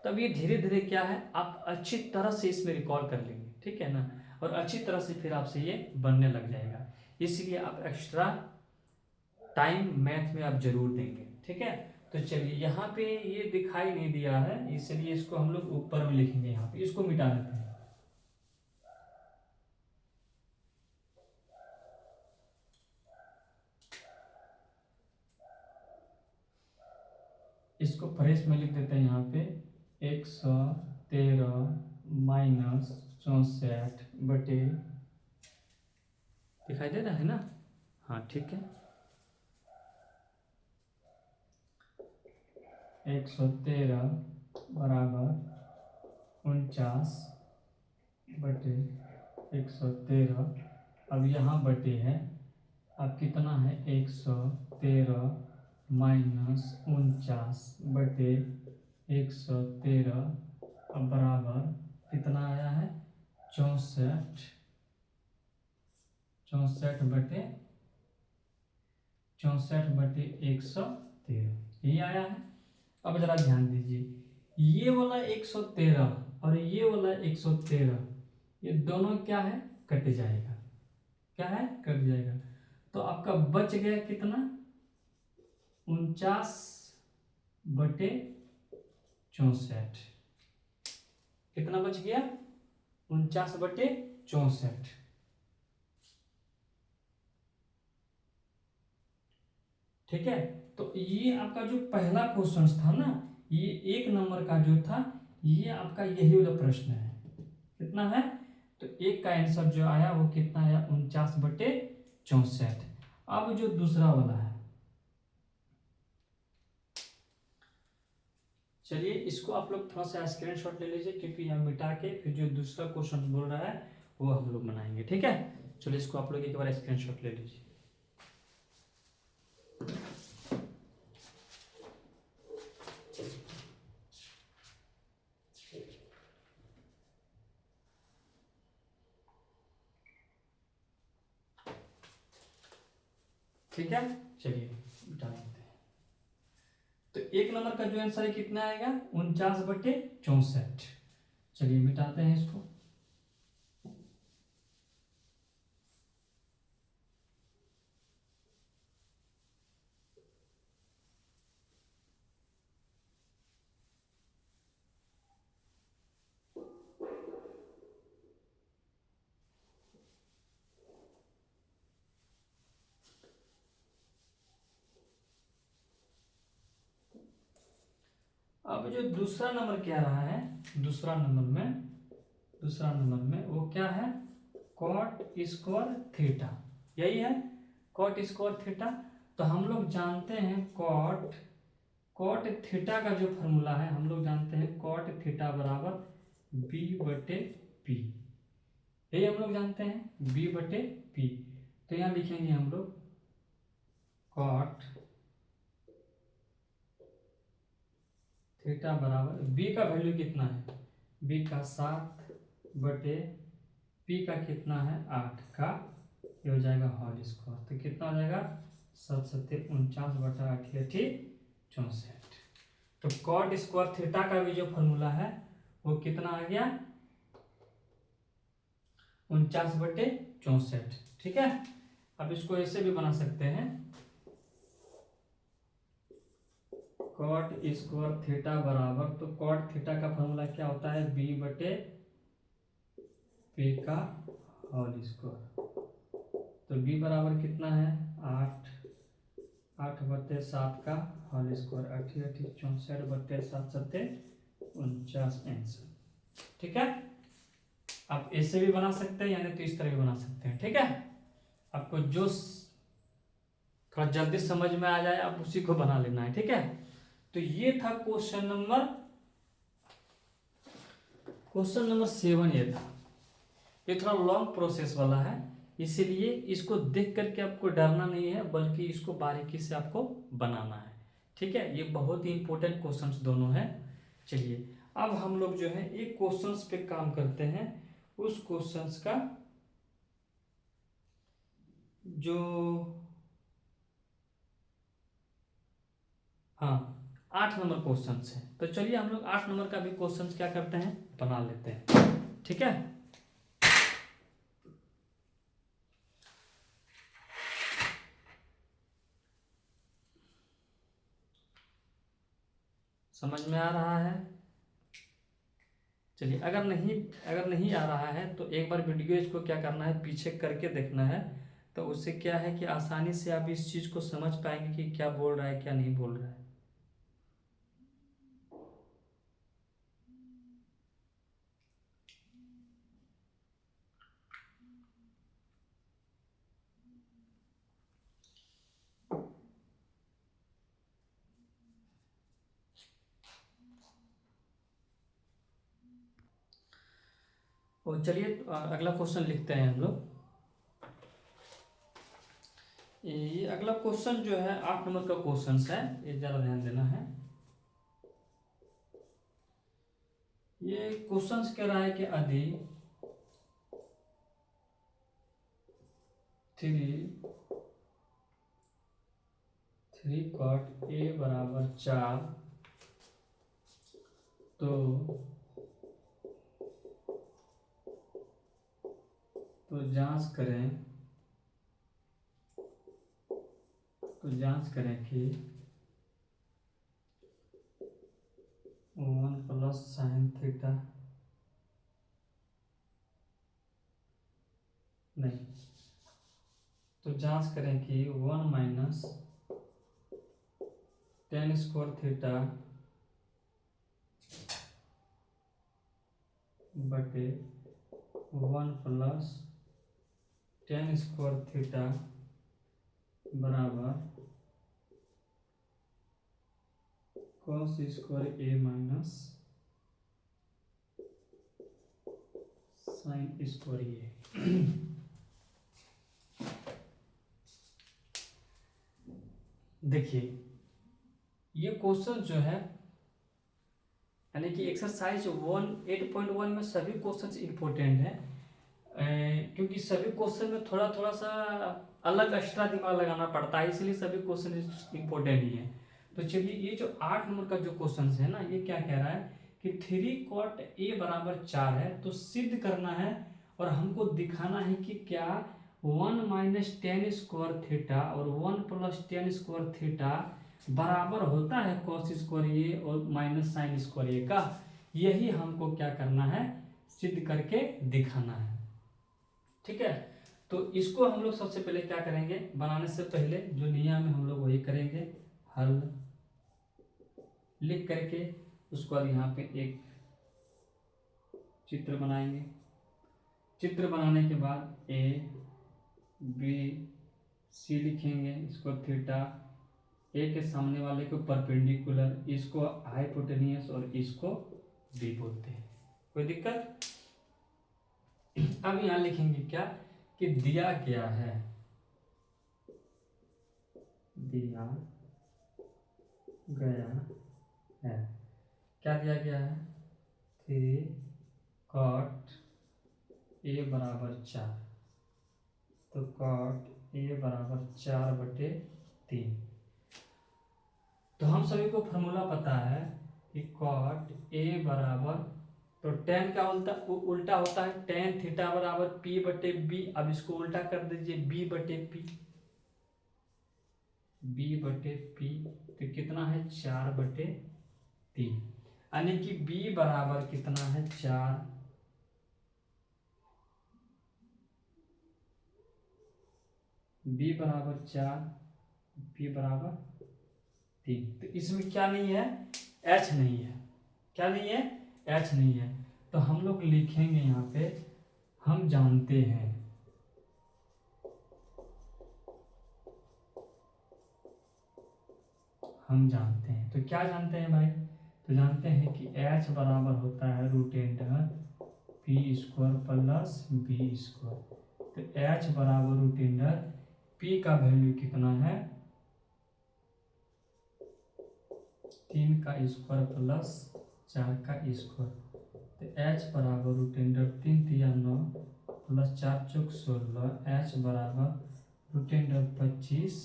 तब ये धीरे धीरे क्या है, आप अच्छी तरह से इसमें रिकॉल कर लेंगे। ठीक है ना, और अच्छी तरह से फिर आपसे ये बनने लग जाएगा। इसलिए आप एक्स्ट्रा टाइम मैथ में आप जरूर देंगे। ठीक है, तो चलिए यहाँ पे ये दिखाई नहीं दिया है, इसलिए इसको हम लोग ऊपर में लिखेंगे। यहाँ पे इसको मिटा देते हैं। इसको फ्रेश में लिख देते हैं। यहाँ पे 113 माइनस 64 बटे, दिखाई दे रहा है ना? हाँ ठीक है, 113 बराबर 49 बटे 113। अब यहाँ बटे है, अब कितना है, 113 माइनस 49 बटे 113, अब बराबर कितना आया है, 64 बटे 113 यही आया है। अब जरा ध्यान दीजिए, ये वाला 113 और ये वाला 113, ये दोनों क्या है, कट जाएगा। क्या है, कट जाएगा। तो आपका बच गया कितना, 49 बटे 64। कितना बच गया, 49 बटे 64। ठीक है, तो ये आपका जो पहला क्वेश्चन था ना, ये 1 नंबर का जो था, ये आपका यही वाला प्रश्न है। कितना है, तो एक का आंसर जो आया वो कितना आया, 49 बटे 64। अब जो दूसरा वाला है, चलिए इसको आप लोग थोड़ा सा स्क्रीनशॉट ले लीजिए, क्योंकि यहाँ मिटा के फिर जो दूसरा क्वेश्चन बोल रहा है वो हम लोग बनाएंगे। ठीक है, चलिए इसको आप लोग एक बार स्क्रीनशॉट ले लीजिए। ठीक है, चलिए मिटा देते हैं। तो 1 नंबर का जो आंसर है कितना आएगा, 49 बटे 64। चलिए मिटाते हैं इसको। अब जो दूसरा नंबर क्या रहा है, दूसरा नंबर में वो क्या है, कॉट स्क्वायर थीटा, यही है कॉट स्क्वायर थीटा। तो हम लोग जानते हैं कॉट थीटा का जो फॉर्मूला है, हम लोग जानते हैं कॉट थीटा बराबर b बटे p, यही हम लोग जानते हैं, b बटे p। तो यहाँ लिखेंगे हम लोग कॉट थीटा बराबर, b का वैल्यू कितना है, b का 7 बटे p का कितना है, 8 का, ये हो जाएगा होल स्क्वायर। तो कितना हो जाएगा, 7 7 49 बटा 8 64। तो कॉट स्क्वायर थीटा का भी जो फॉर्मूला है वो कितना आ गया, 49 बटे 64। ठीक है, अब इसको ऐसे भी बना सकते हैं, कॉट स्क्वायर थीटा बराबर, तो कॉट थीटा का फॉर्मूला क्या होता है, बी बटे पे का होल स्क्वायर। तो बी बराबर कितना है, 8 का होल स्क्वायर, 8×8 = 64/7 आंसर। ठीक है, आप ऐसे भी बना सकते हैं यानी तो इस तरह भी बना सकते हैं। ठीक है, आपको जो थोड़ा जल्दी समझ में आ जाए आप उसी को बना लेना है। ठीक है, तो ये था क्वेश्चन नंबर 7। ये था, ये थोड़ा लॉन्ग प्रोसेस वाला है, इसीलिए इसको देख करके आपको डरना नहीं है, बल्कि इसको बारीकी से आपको बनाना है। ठीक है, ये बहुत ही इंपॉर्टेंट क्वेश्चंस दोनों हैं। चलिए अब हम लोग जो है एक क्वेश्चंस पे काम करते हैं, उस क्वेश्चंस का जो, हाँ 8 नंबर क्वेश्चन है। तो चलिए हम लोग 8 नंबर का भी क्वेश्चन क्या करते हैं, बना लेते हैं। ठीक है, समझ में आ रहा है। चलिए अगर नहीं आ रहा है तो एक बार वीडियो इसको क्या करना है, पीछे करके देखना है, तो उससे क्या है कि आसानी से आप इस चीज़ को समझ पाएंगे कि क्या बोल रहा है क्या नहीं बोल रहा है। और चलिए अगला क्वेश्चन लिखते हैं हम लोग। ये अगला क्वेश्चन जो है 8 नंबर का क्वेश्चन है, ये ज़्यादा ध्यान देना है। ये क्वेश्चन कह रहा है कि यदि 3 cot A बराबर 4, तो जांच करें कि 1 + sin थीटा, नहीं, तो जांच करें कि 1 - tan स्क्वायर थीटा बटे 1 + tan स्क्वायर थीटा बराबर cos square A minus sin square A। देखिए ये क्वेश्चन जो है, यानी कि एक्सरसाइज 8.1 में सभी क्वेश्चन इंपॉर्टेंट हैं, क्योंकि सभी क्वेश्चन में थोड़ा थोड़ा सा अलग एक्स्ट्रा दिमाग लगाना पड़ता है, इसलिए सभी क्वेश्चन इंपॉर्टेंट ही हैं। तो चलिए ये जो 8 नंबर का जो क्वेश्चन है ना, ये क्या कह रहा है कि 3 cot A बराबर 4 है, तो सिद्ध करना है और हमको दिखाना है कि क्या 1 - tan स्क्वायर थीटा और 1 + tan स्क्वायर थीटा बराबर होता है cos स्क्वायर A और माइनस साइन स्क्वायर A का। यही हमको क्या करना है, सिद्ध करके दिखाना है। ठीक है, तो इसको हम लोग सबसे पहले क्या करेंगे, बनाने से पहले जो नियम है हम लोग वही करेंगे, हल लिख करके उसके बाद यहाँ पे एक चित्र बनाएंगे। चित्र बनाने के बाद A B C लिखेंगे, इसको थीटा, ए के सामने वाले को परपेंडिकुलर, इसको हाइपोटेनियस और इसको बी बोलते हैं। कोई दिक्कत? अब यहाँ लिखेंगे क्या कि दिया गया है, दिया गया है, क्या दिया गया है, 3 cot A बराबर 4, तो cot A बराबर 4/3। तो हम सभी को फॉर्मूला पता है कि cot A बराबर तो टेन का उल्टा होता है टेन थीटा बराबर पी बटे बी। अब इसको उल्टा कर दीजिए बी बटे पी, बी बटे पी तो कितना है 4/3, यानी कि बी बराबर कितना है 4, बी बराबर 4, बी बराबर 3। तो इसमें क्या नहीं है, एच नहीं है। क्या नहीं है, एच नहीं है। तो हम लोग लिखेंगे यहाँ पे हम जानते हैं, हम जानते हैं। तो क्या जानते हैं भाई, तो जानते हैं कि एच बराबर होता है root into P square plus B square. तो एच बराबर रूट इंटर पी का वैल्यू कितना है 3 का स्क्वायर प्लस 4 का स्क्वायर। तो एच बराबर रूट इंटर 3 तिया 9 प्लस 4 चौक 16, एच बराबर रूट इंटर 25।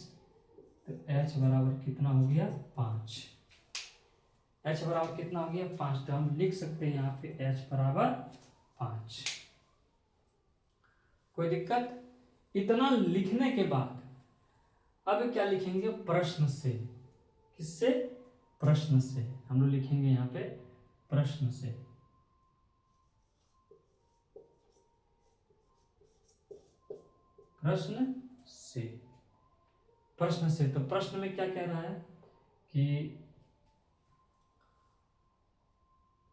तो एच बराबर कितना हो गया 5, एच बराबर कितना हो गया 5। तो हम लिख सकते हैं यहाँ पे एच बराबर 5। कोई दिक्कत। इतना लिखने के बाद अब क्या लिखेंगे प्रश्न से, किससे, प्रश्न से। हम लोग लिखेंगे यहाँ पे प्रश्न से, प्रश्न से, प्रश्न से। तो प्रश्न में क्या कह रहा है कि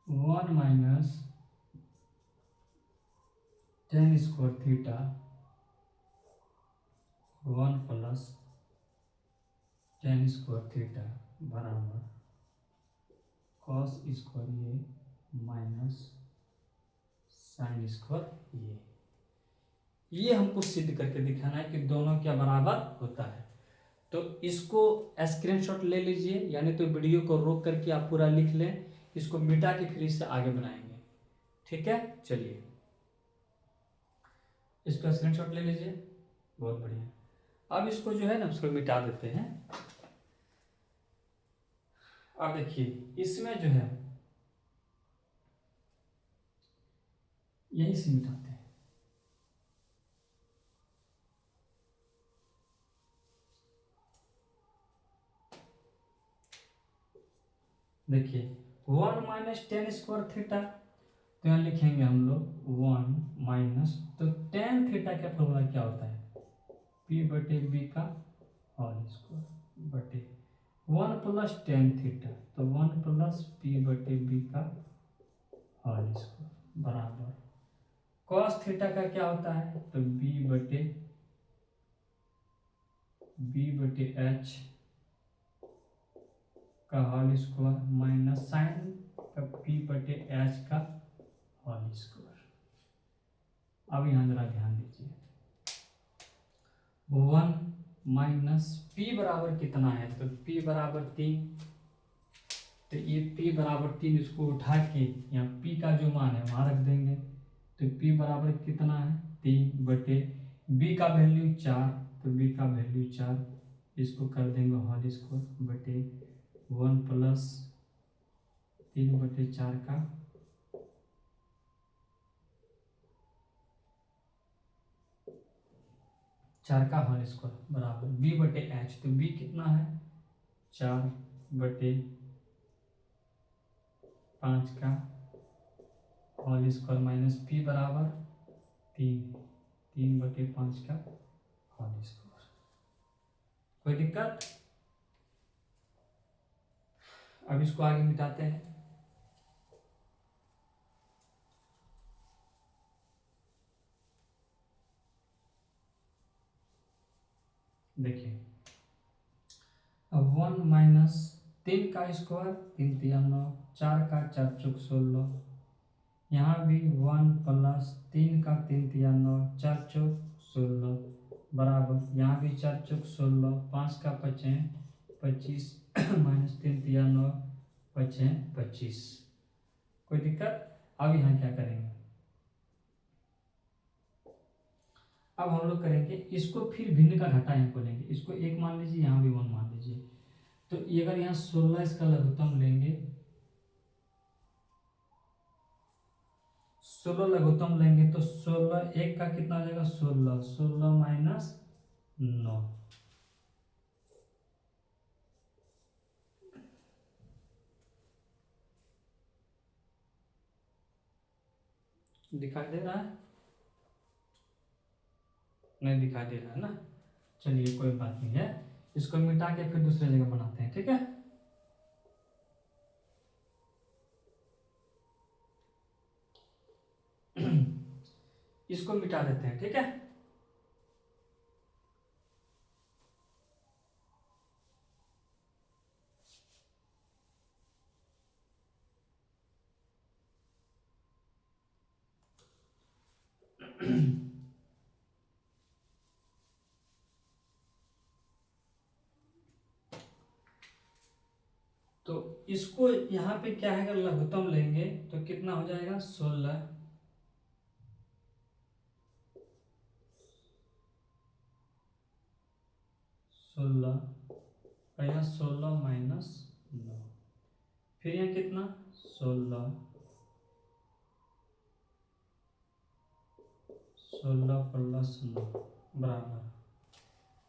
1 minus ten square theta 1 plus ten square theta बराबर कॉस स्क्वायर ये माइनस साइन स्क्वायर ये हमको सिद्ध करके दिखाना है कि दोनों क्या बराबर होता है। तो इसको स्क्रीनशॉट ले लीजिए, यानी तो वीडियो को रोक करके आप पूरा लिख लें, इसको मिटा के फिर इससे आगे बनाएंगे। ठीक है, चलिए इसको स्क्रीनशॉट ले लीजिए, बहुत बढ़िया। अब इसको जो है ना उसको मिटा देते हैं। अब देखिए इसमें जो है यही से मिटाते हैं। देखिए 1 माइनस टेन स्क्वायर थीटा, तो यहाँ लिखेंगे हम लोग 1 माइनस, तो टेन थीटा का फॉर्मूला क्या होता है पी बटे बी का होल स्क्वायर बटे 1 प्लस टेन थीटा, तो 1 प्लस पी बटे बी का होल स्क्वायर बराबर कॉस थीटा का क्या होता है, तो बी बटे एच का होल स्क्वायर माइनस साइन का पी बटे एच का होल स्क्वायर। अब यहाँ जरा ध्यान दीजिए 1 माइनस पी बराबर कितना है, तो पी बराबर 3। तो ये p बराबर 3 इसको उठा के यहाँ p का जो मान है वहां रख देंगे। तो p बराबर कितना है 3 बटे b का वैल्यू 4, तो b का वैल्यू 4, इसको कर देंगे होल स्क्वायर बटे 1 प्लस 3 बटे 4 का 4 का होल स्क्वायर बराबर b बटे एच। तो b कितना है 4 बटे 5 का होल स्क्वायर माइनस पी बराबर 3 बटे 5 का होल स्क्वायर। कोई दिक्कत। अब इसको आगे मिटाते हैं। देखिए अब 1 माइनस 3 का स्क्वायर 3 तिया 9, 4 का 4 चौक 16, यहाँ भी 1 प्लस 3 का 3 तिया 9, 4 चौक 16 बराबर यहाँ भी 4 चौक 16, 5 का 5 25 माइनस 3 तिया 9 5 25। कोई दिक्कत। अब यहाँ क्या करेंगे, अब हम लोग करेंगे इसको फिर भिन्न का घटा यहाँ को लेंगे, इसको 1 मान लीजिए, यहाँ भी 1 मान लीजिए। तो ये अगर यहाँ 16 इसका लघुत्तम लेंगे 16 लघुत्तम लेंगे तो 16 एक का कितना हो जाएगा 16, 16 माइनस 9। दिखाई दे रहा है? नहीं दिखाई दे रहा है ना। चलिए कोई बात नहीं है, इसको मिटा के फिर दूसरे जगह बनाते हैं, ठीक है। इसको मिटा देते हैं, ठीक है। तो इसको यहाँ पे क्या है, अगर लघुत्तम लेंगे तो कितना हो जाएगा 16, 16 और यहाँ 16 माइनस 9, फिर यहाँ कितना 16, 16 प्लस 9 बराबर।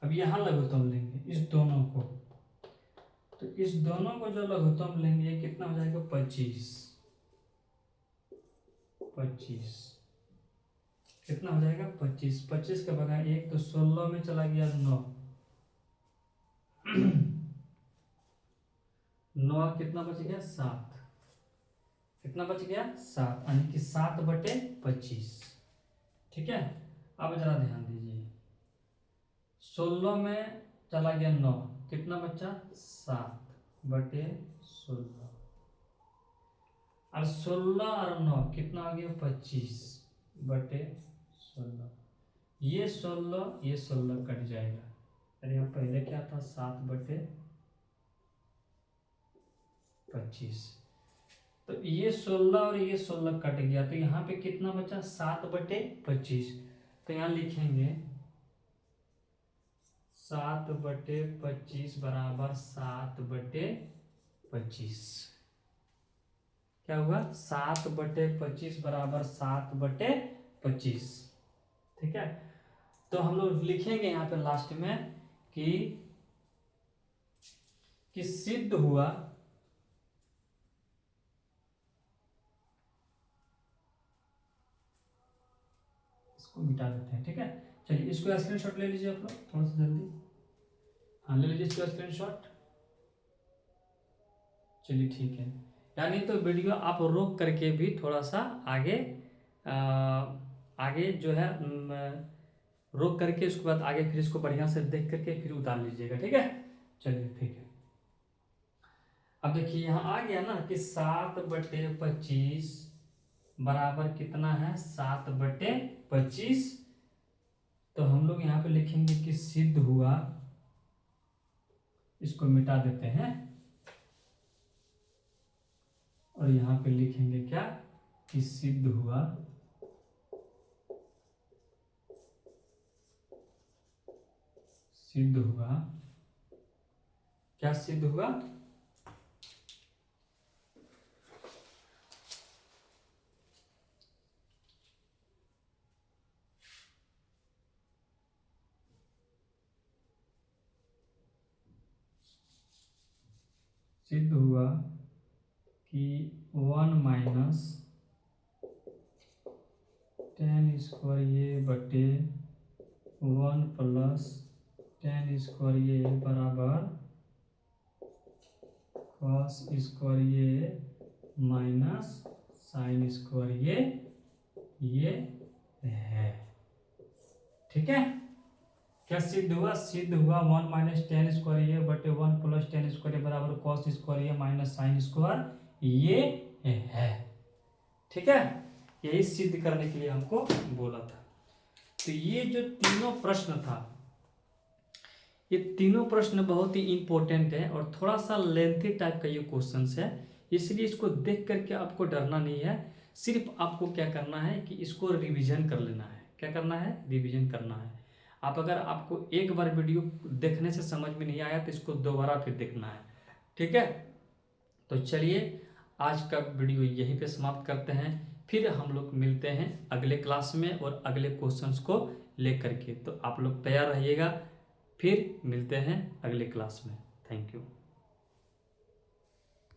अब यहाँ लघुत्तम लेंगे इस दोनों को, तो इस दोनों को जो लघुत्तम लेंगे ये कितना हो जाएगा 25, 25 कितना हो जाएगा 25, 25 का बगैर एक तो 16 में चला गया 9, 9 कितना बच गया 7, कितना बच गया 7, यानी कि 7/25, ठीक है। अब जरा ध्यान दीजिए, 16 में चला गया 9, कितना बचा 7/16, और 16 और 9 कितना हो गया 25/16, ये 16 कट जाएगा। अरे यहाँ पहले क्या था 7/25, तो ये 16 और ये 16 कट गया, तो यहाँ पे कितना बचा 7/25, तो यहाँ लिखेंगे 7/25 बराबर 7/25। क्या हुआ 7/25 बराबर 7/25, ठीक है। तो हम लोग लिखेंगे यहाँ पे लास्ट में कि सिद्ध हुआ मिटा देते हैं, ठीक है। चलिए इसको स्क्रीनशॉट ले लीजिए आप लोग थोड़ा सा जल्दी, हाँ ले लीजिए इसको स्क्रीनशॉट। चलिए ठीक है, यानी तो वीडियो आप रोक करके भी थोड़ा सा आगे आगे जो है रोक करके उसके बाद आगे फिर इसको बढ़िया से देख करके फिर उतार लीजिएगा, ठीक है। चलिए ठीक है, अब देखिए यहाँ आ गया ना कि 7/25 बराबर कितना है 7/25, तो हम लोग यहाँ पे लिखेंगे कि सिद्ध हुआ, इसको मिटा देते हैं और यहाँ पे लिखेंगे क्या कि सिद्ध हुआ क्या सिद्ध हुआ कि 1 माइनस tan स्क्वायर ये बटे 1 प्लस tan स्क्वायर ये बराबर cos स्क्वायर ये माइनस साइन स्क्वायर ये है, ठीक है। क्या सिद्ध हुआ 1 माइनस tan स्क्वायर ये बटे 1 प्लस tan स्क्वायर बराबर cos स्क्वायर ये माइनस साइन स्क्वायर ये है, ठीक है। यही सिद्ध करने के लिए हमको बोला था। तो ये जो तीनों प्रश्न था, ये तीनों प्रश्न बहुत ही इंपॉर्टेंट है और थोड़ा सा लेंथी टाइप का ये क्वेश्चंस है, इसलिए इसको देख करके आपको डरना नहीं है। सिर्फ आपको क्या करना है कि इसको रिवीजन कर लेना है। क्या करना है रिवीजन करना है। आप अगर आपको एक बार वीडियो देखने से समझ में नहीं आया तो इसको दोबारा फिर देखना है, ठीक है। तो चलिए आज का वीडियो यहीं पे समाप्त करते हैं। फिर हम लोग मिलते हैं अगले क्लास में और अगले क्वेश्चंस को लेकर के। तो आप लोग तैयार रहिएगा, फिर मिलते हैं अगले क्लास में। Thank you.